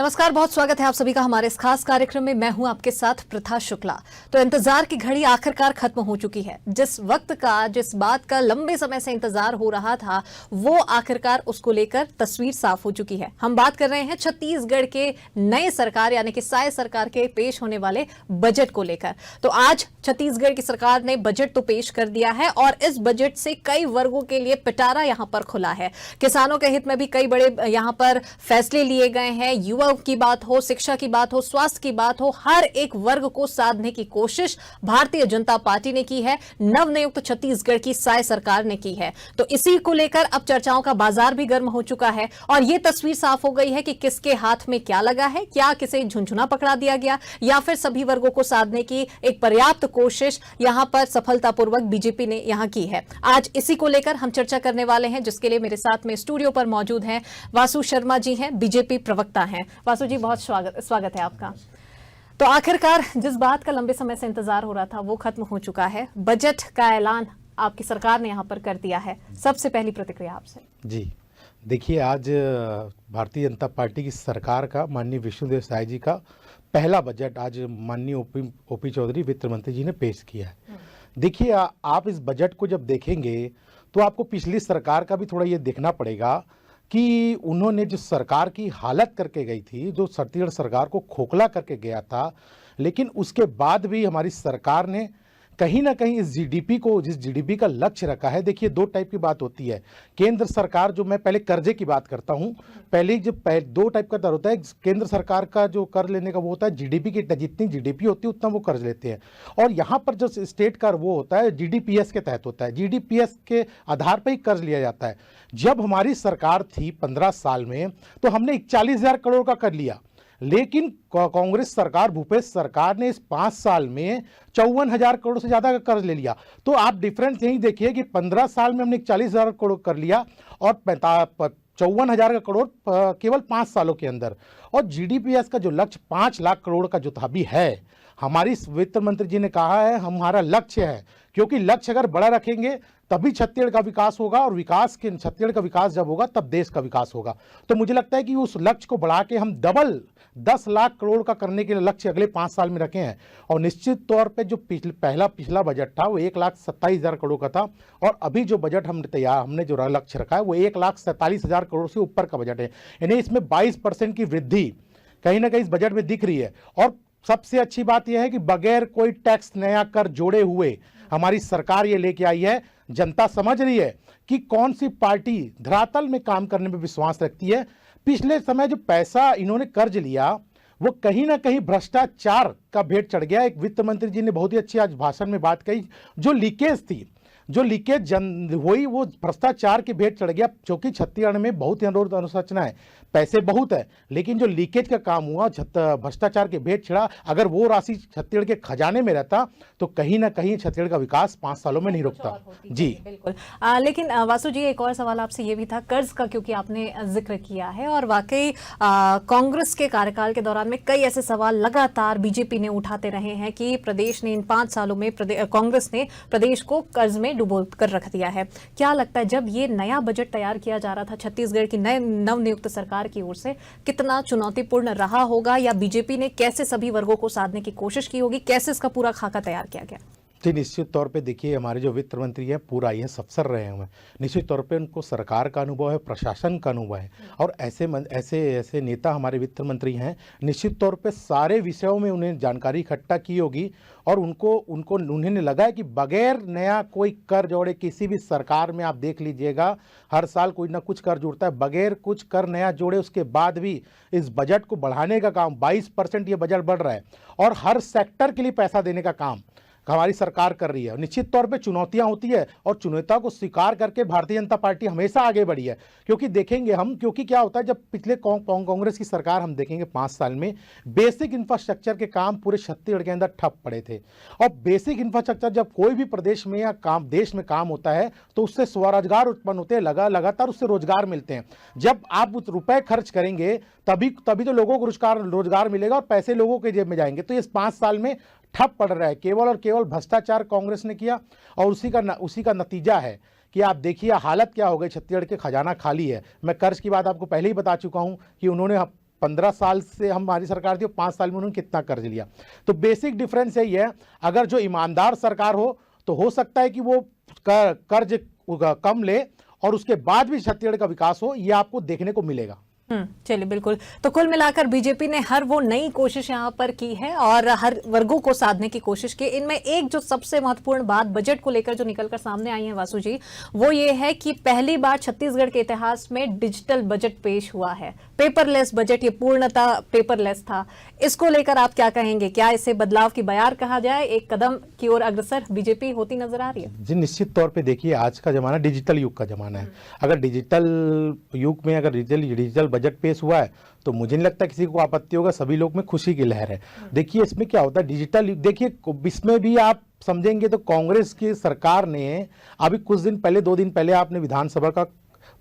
नमस्कार, बहुत स्वागत है आप सभी का हमारे इस खास कार्यक्रम में। मैं हूं आपके साथ प्रथा शुक्ला। तो इंतजार की घड़ी आखिरकार खत्म हो चुकी है। जिस वक्त का, जिस बात का लंबे समय से इंतजार हो रहा था, वो आखिरकार उसको लेकर तस्वीर साफ हो चुकी है। हम बात कर रहे हैं छत्तीसगढ़ के नए सरकार यानी कि साय सरकार के पेश होने वाले बजट को लेकर। तो आज छत्तीसगढ़ की सरकार ने बजट तो पेश कर दिया है और इस बजट से कई वर्गों के लिए पिटारा यहां पर खुला है। किसानों के हित में भी कई बड़े यहां पर फैसले लिए गए हैं। युवा की बात हो, शिक्षा की बात हो, स्वास्थ्य की बात हो, हर एक वर्ग को साधने की कोशिश भारतीय जनता पार्टी ने की है, नवनियुक्त छत्तीसगढ़ की साय सरकार ने की है। तो इसी को लेकर अब चर्चाओं का बाजार भी गर्म हो चुका है और यह तस्वीर साफ हो गई है कि किसके हाथ में क्या लगा है, क्या किसे झुनझुना पकड़ा दिया गया या फिर सभी वर्गों को साधने की एक पर्याप्त कोशिश यहां पर सफलतापूर्वक बीजेपी ने यहां की है। आज इसी को लेकर हम चर्चा करने वाले हैं, जिसके लिए मेरे साथ में स्टूडियो पर मौजूद हैं वासु शर्मा जी हैं, बीजेपी प्रवक्ता हैं। वासु जी, बहुत स्वागत है आपका। तो आखिरकार जिस बात का लंबे समय से इंतजार हो रहा था वो खत्म हो चुका है। बजट का ऐलान आपकी सरकार ने यहां पर कर दिया है। सबसे पहली प्रतिक्रिया आपसे। जी देखिए, आज भारतीय जनता पार्टी की सरकार का माननीय विष्णुदेव साय जी का पहला बजट आज माननीय ओपी चौधरी वित्त मंत्री जी ने पेश किया है। देखिए, आप इस बजट को जब देखेंगे तो आपको पिछली सरकार का भी थोड़ा ये देखना पड़ेगा कि उन्होंने जो सरकार की हालत करके गई थी, जो छत्तीसगढ़ सरकार को खोखला करके गया था, लेकिन उसके बाद भी हमारी सरकार ने कहीं ना कहीं इस जीडीपी को, जिस जीडीपी का लक्ष्य रखा है। देखिए, दो टाइप की बात होती है। केंद्र सरकार, जो मैं पहले कर्जे की बात करता हूं, पहले जो दो टाइप का दर होता है। केंद्र सरकार का जो कर्ज लेने का वो होता है जीडीपी की, जितनी जीडीपी होती है उतना वो कर्ज लेते हैं। और यहाँ पर जो स्टेट का वो होता है जीडीपीएस के तहत होता है, जीडीपीएस के आधार पर ही कर्ज लिया जाता है। जब हमारी सरकार थी 15 साल में तो हमने 41,000 करोड़ का कर लिया, लेकिन कांग्रेस सरकार, भूपेश सरकार ने इस 5 साल में 54,000 करोड़ से ज्यादा का कर्ज ले लिया। तो आप डिफरेंस यही देखिए कि 15 साल में हमने 41,000 करोड़ कर लिया और 54,000 करोड़ केवल 5 सालों के अंदर। और जीडीपीएस का जो लक्ष्य 5 लाख करोड़ का जो अभी है, हमारी वित्त मंत्री जी ने कहा है हमारा लक्ष्य है, क्योंकि लक्ष्य अगर बड़ा रखेंगे तभी छत्तीसगढ़ का विकास होगा और छत्तीसगढ़ का विकास जब होगा तब देश का विकास होगा। तो मुझे लगता है कि उस लक्ष्य को बढ़ा के हम डबल 10 लाख करोड़ का करने के लिए लक्ष्य अगले 5 साल में रखे हैं। और निश्चित तौर पे जो पिछला बजट था वो 1,27,000 करोड़ का था और अभी जो बजट हमने जो लक्ष्य रखा है वो 1,47,000 करोड़ से ऊपर का बजट है। यानी इसमें 22% की वृद्धि कहीं ना कहीं इस बजट में दिख रही है। और सबसे अच्छी बात यह है कि बगैर कोई टैक्स नया कर जोड़े हुए हमारी सरकार ये लेके आई है। जनता समझ रही है कि कौन सी पार्टी धरातल में काम करने में विश्वास रखती है। पिछले समय जो पैसा इन्होंने कर्ज लिया वो कहीं ना कहीं भ्रष्टाचार का भेंट चढ़ गया। एक वित्त मंत्री जी ने बहुत ही अच्छी आज भाषण में बात कही, जो लीकेज थी, जो लीकेज हुई वो भ्रष्टाचार की भेंट चढ़ गया। क्योंकि छत्तीसगढ़ में बहुत ही अनुरचना है, पैसे बहुत है, लेकिन जो लीकेज का काम हुआ, भ्रष्टाचार की भेंट चढ़ा, अगर वो राशि छत्तीसगढ़ के खजाने में रहता तो कहीं ना कहीं छत्तीसगढ़ का विकास 5 सालों में नहीं रुकता। जी बिल्कुल। लेकिन वासु जी, एक और सवाल आपसे ये भी था कर्ज का, क्योंकि आपने जिक्र किया है और वाकई कांग्रेस के कार्यकाल के दौरान में कई ऐसे सवाल लगातार बीजेपी ने उठाते रहे हैं कि प्रदेश ने इन 5 सालों में कांग्रेस ने प्रदेश को कर्ज में डुबो कर रख दिया है। क्या लगता है जब ये नया बजट तैयार किया जा रहा था छत्तीसगढ़ की नवनियुक्त सरकार की ओर से, कितना चुनौतीपूर्ण रहा होगा या बीजेपी ने कैसे सभी वर्गों को साधने की कोशिश की होगी, कैसे इसका पूरा खाका तैयार किया गया? जी, निश्चित तौर पे देखिए, हमारे जो वित्त मंत्री हैं पूरा IAS अफसर रहे हैं, निश्चित तौर पे उनको सरकार का अनुभव है, प्रशासन का अनुभव है। और ऐसे नेता हमारे वित्त मंत्री हैं, निश्चित तौर पे सारे विषयों में उन्हें जानकारी इकट्ठा की होगी और उन्हें लगा है कि बगैर नया कोई कर जोड़े, किसी भी सरकार में आप देख लीजिएगा हर साल कोई ना कुछ कर जुड़ता है, बगैर कुछ कर नया जोड़े उसके बाद भी इस बजट को बढ़ाने का काम 22% ये बजट बढ़ रहा है और हर सेक्टर के लिए पैसा देने का काम हमारी सरकार कर रही है। निश्चित तौर पे चुनौतियां होती है और चुनौतियों को स्वीकार करके भारतीय जनता पार्टी हमेशा आगे बढ़ी है। क्योंकि देखेंगे हम, क्योंकि क्या होता है जब पिछले कांग्रेस की सरकार हम देखेंगे 5 साल में बेसिक इंफ्रास्ट्रक्चर के काम पूरे छत्तीसगढ़ के अंदर ठप पड़े थे। और बेसिक इंफ्रास्ट्रक्चर जब कोई भी प्रदेश में या देश में काम होता है तो उससे स्वरोजगार उत्पन्न होते हैं, लगातार उससे रोजगार मिलते हैं। जब आप रुपए खर्च करेंगे तभी तो लोगों को रोजगार मिलेगा और पैसे लोगों के जेब में जाएंगे। तो इस 5 साल में ठप पड़ रहा है, केवल और केवल भ्रष्टाचार कांग्रेस ने किया और उसी का नतीजा है कि आप देखिए हालत क्या हो गई। छत्तीसगढ़ के खजाना खाली है। मैं कर्ज की बात आपको पहले ही बता चुका हूं कि उन्होंने 15 साल से हमारी सरकार थी, 5 साल में उन्होंने कितना कर्ज लिया। तो बेसिक डिफरेंस यही है, अगर जो ईमानदार सरकार हो तो हो सकता है कि वो कर्ज कम ले और उसके बाद भी छत्तीसगढ़ का विकास हो, ये आपको देखने को मिलेगा। चलिए, बिल्कुल। तो कुल मिलाकर बीजेपी ने हर वो नई कोशिश यहाँ पर की है और हर वर्गों को साधने की कोशिश की। इनमें एक जो सबसे महत्वपूर्ण बात बजट को लेकर जो निकलकर सामने आई है वासु जी, वो ये है कि पहली बार छत्तीसगढ़ के इतिहास में डिजिटल बजट पेश हुआ है। पेपरलेस बजट, ये पूर्णतः पेपरलेस था। इसको लेकर आप क्या कहेंगे? क्या इसे बदलाव की बयार कहा जाए? एक कदम की ओर अग्रसर बीजेपी होती नजर आ रही है? जी, निश्चित तौर पे देखिए, आज का जमाना डिजिटल युग का जमाना है। अगर डिजिटल युग में अगर डिजिटल बजट पेश हुआ है तो मुझे नहीं लगता किसी को आपत्ति होगा, सभी लोग में खुशी की लहर है। देखिए, इसमें क्या होता है, डिजिटल, देखिए इसमें भी आप समझेंगे तो कांग्रेस की सरकार ने अभी कुछ दिन पहले, 2 दिन पहले आपने विधानसभा का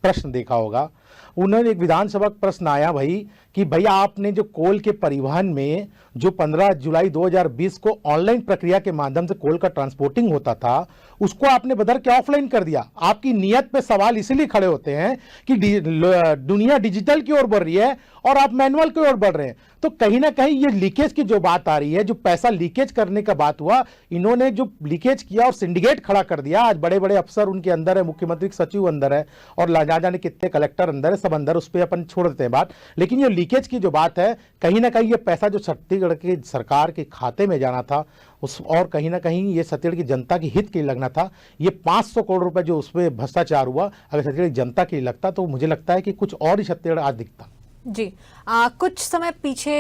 प्रश्न देखा होगा, उन्होंने एक विधानसभा प्रश्न आया भाई कि भैया आपने जो कोल के परिवहन में जो 15 जुलाई 2020 को ऑनलाइन प्रक्रिया के माध्यम से कोल का ट्रांसपोर्टिंग होता था, उसको आपने बदल के ऑफलाइन कर दिया। आपकी नीयत पे सवाल इसलिए खड़े होते हैं कि दुनिया डिजिटल की ओर बढ़ रही है और आप मैनुअल की ओर बढ़ रहे हैं। तो कहीं ना कहीं ये लीकेज की जो बात आ रही है, जो पैसा लीकेज करने का बात हुआ, इन्होंने जो लीकेज किया और सिंडिकेट खड़ा कर दिया। आज बड़े बड़े अफसर उनके अंदर है, मुख्यमंत्री सचिव अंदर है और ना जाने कितने कलेक्टर अंदर है, सब अंदर, उस पर अपन छोड़ देते हैं बात। लेकिन ये लीकेज की जो बात है, कहीं ना कहीं ये पैसा जो छत्तीसगढ़ की सरकार के खाते में जाना था उस, और कहीं ना कहीं ये छत्तीसगढ़ की जनता की हित के लिए लगना था। ये 500 करोड़ रुपए जो उसमें भ्रष्टाचार हुआ, अगर छत्तीसगढ़ की जनता के लिए लगता तो मुझे लगता है कि कुछ और ही छत्तीसगढ़ आज दिखता। जी, कुछ समय पीछे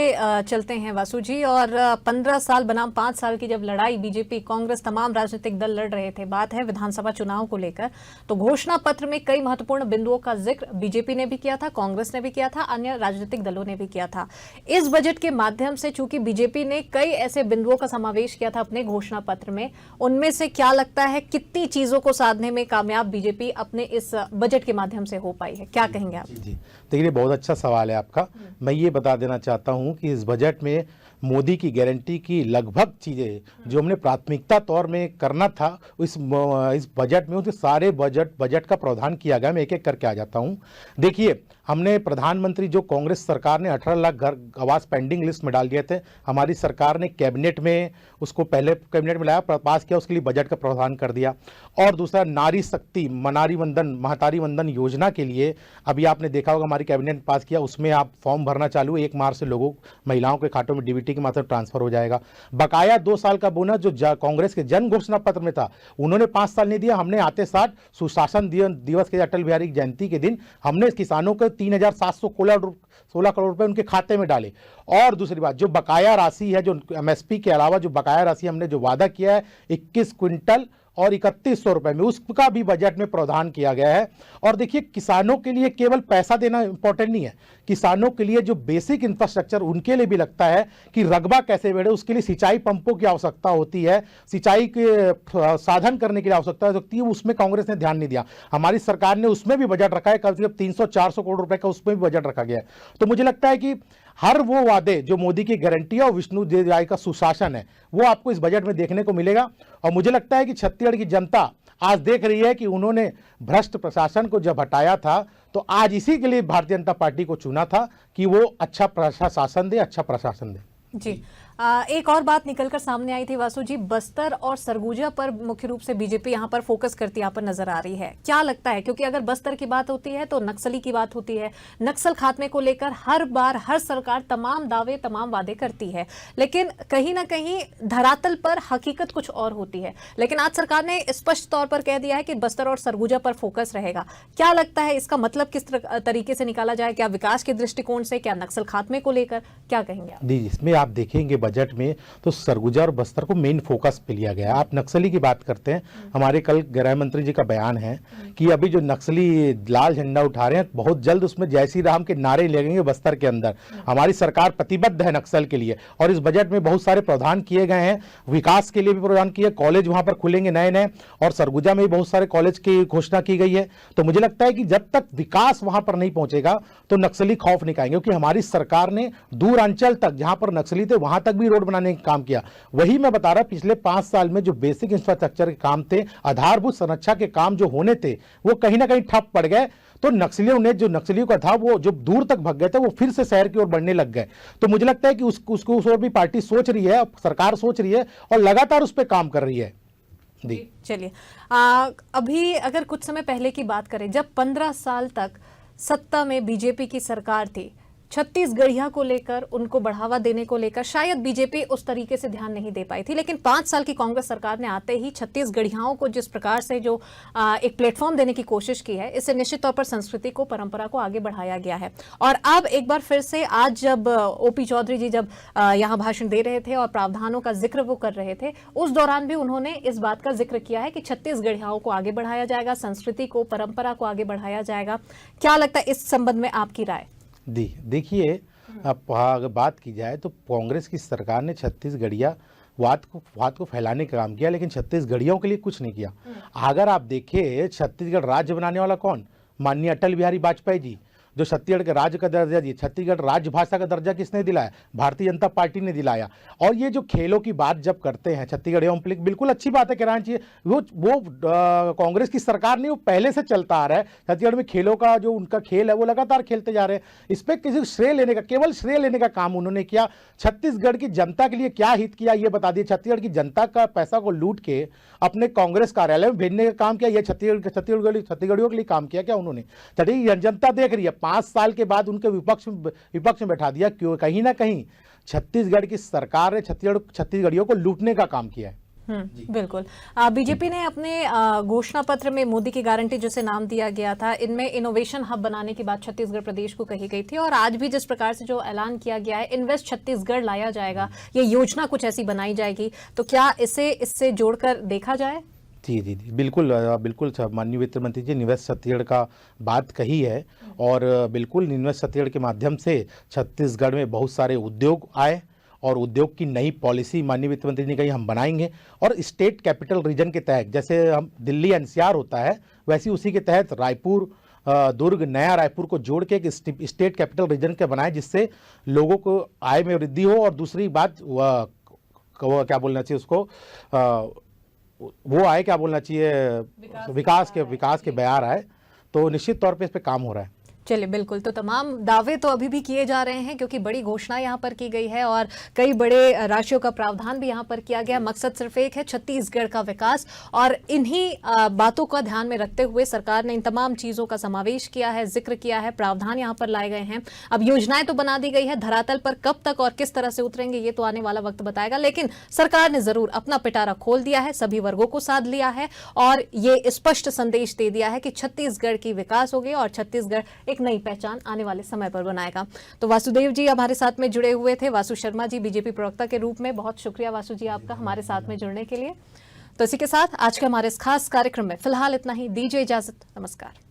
चलते हैं वासु जी, और 15 साल बनाम 5 साल की जब लड़ाई बीजेपी कांग्रेस तमाम राजनीतिक दल लड़ रहे थे, बात है विधानसभा चुनाव को लेकर, तो घोषणा पत्र में कई महत्वपूर्ण बिंदुओं का जिक्र बीजेपी ने भी किया था, कांग्रेस ने भी किया था, अन्य राजनीतिक दलों ने भी किया था। इस बजट के माध्यम से चूंकि बीजेपी ने कई ऐसे बिंदुओं का समावेश किया था अपने घोषणा पत्र में, उनमें से क्या लगता है कितनी चीजों को साधने में कामयाब बीजेपी अपने इस बजट के माध्यम से हो पाई है? क्या कहेंगे आप? जी, देखिए, बहुत अच्छा सवाल है आपका। मैं ये बता देना चाहता हूं कि इस बजट में मोदी की गारंटी की लगभग चीज़ें जो हमने प्राथमिकता तौर में करना था, इस बजट में उसके सारे बजट का प्रावधान किया गया। मैं एक एक करके आ जाता हूं। देखिए, हमने प्रधानमंत्री जो कांग्रेस सरकार ने 18 लाख घर आवास पेंडिंग लिस्ट में डाल दिए थे, हमारी सरकार ने कैबिनेट में उसको पहले कैबिनेट में लाया, पास किया, उसके लिए बजट का प्रावधान कर दिया। और दूसरा, नारी शक्ति महतारी वंदन योजना के लिए अभी आपने देखा होगा हमारी कैबिनेट पास किया, उसमें आप फॉर्म भरना चालू, 1 मार्च से लोगों महिलाओं के खातों में डीबीटी के माध्यम ट्रांसफर हो जाएगा। बकाया 2 साल का बोनस जो कांग्रेस के जन घोषणा पत्र में था, उन्होंने 5 साल नहीं दिया, हमने आते साथ सुशासन दिवस के अटल बिहारी जयंती के दिन हमने किसानों को 3,716 करोड़ रुपए उनके खाते में डाले। और दूसरी बात, जो बकाया राशि है, जो एमएसपी के अलावा जो बकाया राशि हमने जो वादा किया है 21 क्विंटल और 3100 रुपए में, उसका भी बजट में प्रावधान किया गया है। और देखिए, किसानों के लिए केवल पैसा देना इंपॉर्टेंट नहीं है, किसानों के लिए जो बेसिक इंफ्रास्ट्रक्चर उनके लिए भी लगता है कि रकबा कैसे बढ़े, उसके लिए सिंचाई पंपों की आवश्यकता होती है, सिंचाई के साधन करने की आवश्यकता होती है, उसमें कांग्रेस ने ध्यान नहीं दिया। हमारी सरकार ने उसमें भी बजट रखा है, कम से कम 300-400 करोड़ रुपए का उसमें भी बजट रखा गया है। तो मुझे लगता है कि हर वो वादे जो मोदी की गारंटी है और विष्णु देव का सुशासन है, वो आपको इस बजट में देखने को मिलेगा। और मुझे लगता है कि छत्तीसगढ़ की जनता आज देख रही है कि उन्होंने भ्रष्ट प्रशासन को जब हटाया था, तो आज इसी के लिए भारतीय जनता पार्टी को चुना था कि वो अच्छा प्रशासन दे, अच्छा प्रशासन दे। जी, एक और बात निकलकर सामने आई थी वासु जी, बस्तर और सरगुजा पर मुख्य रूप से बीजेपी यहाँ पर फोकस करती यहाँ पर नजर आ रही है। क्या लगता है, क्योंकि अगर बस्तर की बात होती है तो नक्सली की बात होती है, नक्सल खात्मे को लेकर हर बार हर सरकार तमाम दावे तमाम वादे करती है, लेकिन कहीं ना कहीं धरातल पर हकीकत कुछ और होती है। लेकिन आज सरकार ने स्पष्ट तौर पर कह दिया है कि बस्तर और सरगुजा पर फोकस रहेगा। क्या लगता है, इसका मतलब किस तरीके से निकाला जाए? क्या विकास के दृष्टिकोण से, क्या नक्सल खात्मे को लेकर, क्या कहेंगे आप? जी, इसमें आप देखेंगे बजट में तो सरगुजा और बस्तर को मेन फोकस पे लिया गया है। आप नक्सली की बात करते हैं, हमारे कल गृह मंत्री जी का बयान है कि अभी जो नक्सली लाल झंडा उठा रहे हैं, बहुत जल्द उसमें जय श्री राम के नारे लगेंगे बस्तर के अंदर। हमारी सरकार प्रतिबद्ध है नक्सल के लिए और इस बजट में बहुत सारे प्रावधान किए गए हैं, विकास के लिए भी प्रावधान किए, कॉलेज वहां पर खुलेंगे नए और सरगुजा में भी बहुत सारे कॉलेज की घोषणा की गई है। तो मुझे लगता है कि जब तक विकास वहां पर नहीं पहुंचेगा तो नक्सली खौफ नहीं खाएंगे, क्योंकि हमारी सरकार ने दूर अंचल तक जहां पर नक्सली थे वहां तक तक भी रोड बनाने का काम किया। वही मैं बता रहा, पिछले 5 साल में जो बेसिक इंफ्रास्ट्रक्चर के काम थे, आधारभूत संरचना के काम जो होने थे, वो कहीं ना कहीं ठप पड़ गए। तो नक्सलियों ने, जो नक्सलियों का था वो जो दूर तक भाग गए थे, वो फिर से शहर की ओर बढ़ने लग गए। तो मुझे लगता है कि उसको उस ओर भी पार्टी सोच रही है, सरकार सोच रही है और लगातार उस पर काम कर रही है। जी चलिए, अभी अगर कुछ समय पहले की बात करें, जब 15 साल तक सत्ता में बीजेपी की सरकार थी, छत्तीसगढ़िया को लेकर, उनको बढ़ावा देने को लेकर शायद बीजेपी उस तरीके से ध्यान नहीं दे पाई थी। लेकिन 5 साल की कांग्रेस सरकार ने आते ही छत्तीसगढ़ियाओं को जिस प्रकार से जो एक प्लेटफॉर्म देने की कोशिश की है, इससे निश्चित तौर पर संस्कृति को, परंपरा को आगे बढ़ाया गया है। और अब एक बार फिर से आज जब ओपी चौधरी जी जब यहाँ भाषण दे रहे थे और प्रावधानों का जिक्र वो कर रहे थे, उस दौरान भी उन्होंने इस बात का जिक्र किया है कि छत्तीसगढ़ियाओं को आगे बढ़ाया जाएगा, संस्कृति को, परंपरा को आगे बढ़ाया जाएगा। क्या लगता है इस संबंध में आपकी राय? देखिए, अब अगर बात की जाए तो कांग्रेस की सरकार ने छत्तीसगढ़िया वाद को फैलाने का काम किया, लेकिन छत्तीसगढ़ियों के लिए कुछ नहीं किया। अगर आप देखिए, छत्तीसगढ़ राज्य बनाने वाला कौन? माननीय अटल बिहारी वाजपेयी जी, जो छत्तीसगढ़ के राज्य का दर्जा दिए। छत्तीसगढ़ राजभाषा का दर्जा किसने दिलाया? भारतीय जनता पार्टी ने दिलाया। और ये जो खेलों की बात जब करते हैं छत्तीसगढ़ ओलंपिक, बिल्कुल अच्छी बात है, कराना चाहिए। वो कांग्रेस की सरकार नहीं, वो पहले से चलता आ रहा है। छत्तीसगढ़ में खेलों का जो उनका खेल है वो लगातार खेलते जा रहे हैं। इस पर किसी श्रेय लेने का, केवल श्रेय लेने का काम उन्होंने किया। छत्तीसगढ़ की जनता के लिए क्या हित किया ये बता दिए। छत्तीसगढ़ की जनता का पैसा को लूट के अपने कांग्रेस कार्यालय में भेजने का काम किया। ये छत्तीसगढ़ियों के लिए काम किया क्या उन्होंने? छत्तीसगढ़ जनता देख रही है, 5 साल के बाद उनके विपक्ष में बैठा दिया। क्यों? कहीं ना कहीं छत्तीसगढ़ की सरकार ने छत्तीसगढ़ियों को लूटने का काम किया है। बिल्कुल। बीजेपी ने अपने घोषणा पत्र में मोदी की गारंटी जिसे नाम दिया गया था, इनमें इनोवेशन हब बनाने की बात छत्तीसगढ़ प्रदेश को कही गई थी। और आज भी जिस प्रकार से जो ऐलान किया गया है, इन्वेस्ट छत्तीसगढ़ लाया जाएगा, ये योजना कुछ ऐसी बनाई जाएगी, तो क्या इससे जोड़कर देखा जाए? जी, बिल्कुल माननीय वित्त मंत्री जी निवेश छत्तीसगढ़ का बात कही है। और बिल्कुल निवेश छत्तीसगढ़ के माध्यम से छत्तीसगढ़ में बहुत सारे उद्योग आए और उद्योग की नई पॉलिसी माननीय वित्त मंत्री ने कही हम बनाएंगे। और स्टेट कैपिटल रीजन के तहत, जैसे हम दिल्ली एनसीआर होता है, वैसे उसी के तहत रायपुर, दुर्ग, नया रायपुर को जोड़ के एक स्टेट कैपिटल रीजन के बनाए, जिससे लोगों को आय में वृद्धि हो। और दूसरी बात क्या बोलना चाहिए उसको, वो आए, क्या बोलना चाहिए, विकास के बयार आए। तो निश्चित तौर पे इस पे काम हो रहा है। चलिए, बिल्कुल। तो तमाम दावे तो अभी भी किए जा रहे हैं, क्योंकि बड़ी घोषणा यहाँ पर की गई है और कई बड़े राशियों का प्रावधान भी यहाँ पर किया गया। मकसद सिर्फ एक है, छत्तीसगढ़ का विकास। और इन्हीं बातों का ध्यान में रखते हुए सरकार ने इन तमाम चीज़ों का समावेश किया है, जिक्र किया है, प्रावधान यहाँ पर लाए गए हैं। अब योजनाएं तो बना दी गई है, धरातल पर कब तक और किस तरह से उतरेंगे ये तो आने वाला वक्त बताएगा। लेकिन सरकार ने जरूर अपना पिटारा खोल दिया है, सभी वर्गों को साध लिया है और ये स्पष्ट संदेश दे दिया है कि छत्तीसगढ़ की विकास होगी और छत्तीसगढ़ एक नई पहचान आने वाले समय पर बनाएगा। तो वासुदेव जी हमारे साथ में जुड़े हुए थे, वासु शर्मा जी बीजेपी प्रवक्ता के रूप में। बहुत शुक्रिया वासु जी आपका हमारे साथ में जुड़ने के लिए। तो इसी के साथ आज के हमारे इस खास कार्यक्रम में फिलहाल इतना ही। दीजिए इजाजत, नमस्कार।